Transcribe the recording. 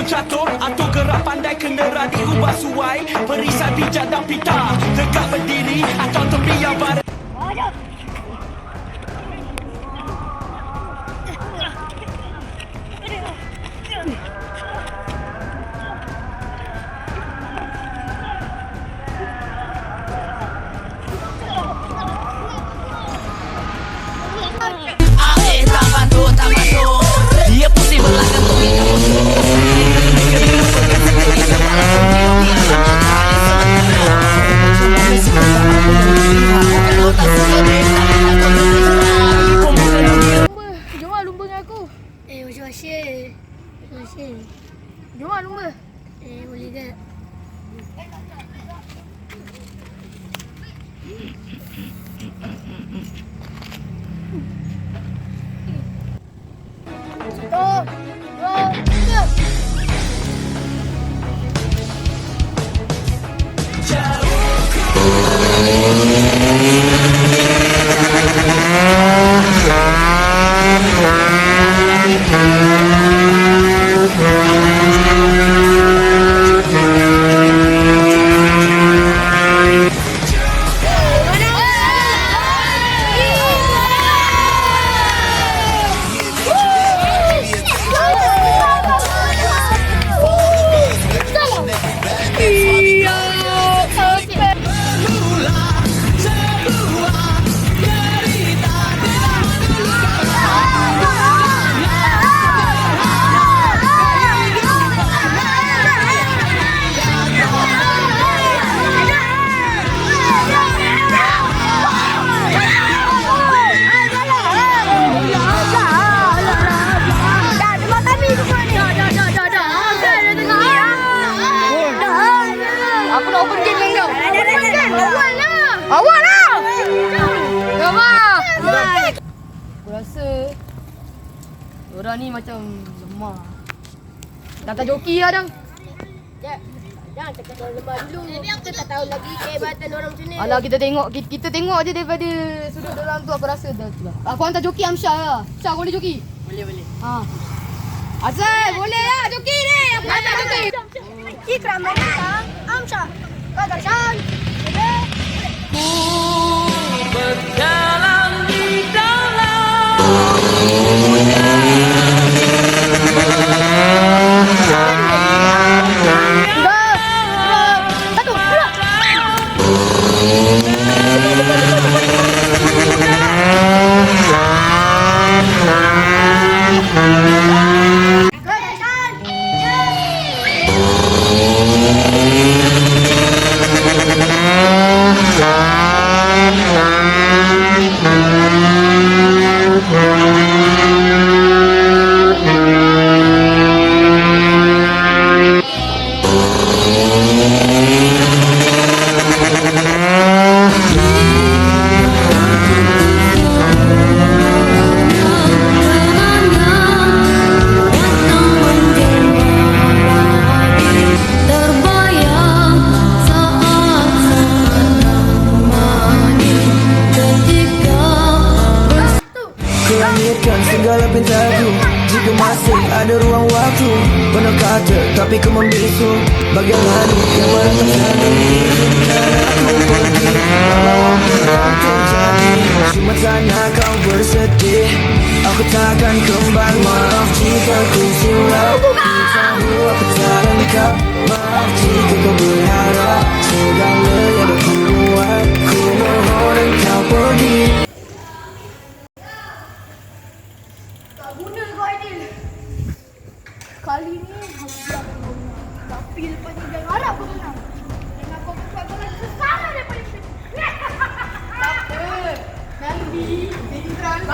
Susun catur, atur gerak pandai, kendera diubah suai, perisai bijak dan pita, tegak berdiri atau terbiar badan. Dia pusing belakang tu. Jom lah lumba dengan aku. Wasya. Jom lah lumba. Boleh tak? Stop. Stop. Awal lah. Gamar. Aku rasa orang ni macam lemah. Datang joki lah Dang. Jangan cakap orang lemah dulu. Kita tak tahu lagi kehebatan orang macam ni. Alah, kita tengok je daripada sudut orang tu, aku rasa dah tu lah. Aku hantar joki Amsyah lah. Syah, kau boleh joki? Boleh. Ha. Azal, boleh lah joki ni. Aku hantar joki. Ikram Maita, Amsyah, Kadarshan. Berjalan di dalam segala pintaku. Jika masih ada ruang waktu, penuh kata tapi ku membisu. Bagaimana yang merata selalu dan aku pergi malam terjadi. Cuma tanya kau bersedih, aku takkan kembali. Maaf jika ku silap, ku tahu aku tak lengkap. Maaf jika kau berharap segala yang aku buat. Ku mohon engkau pergi. Kali ni Hamzah menang. Tapi lepas ni jangan harap aku menang. Dan aku buat bola sesama daripada sini. Tak apa. Nanti jadi terang.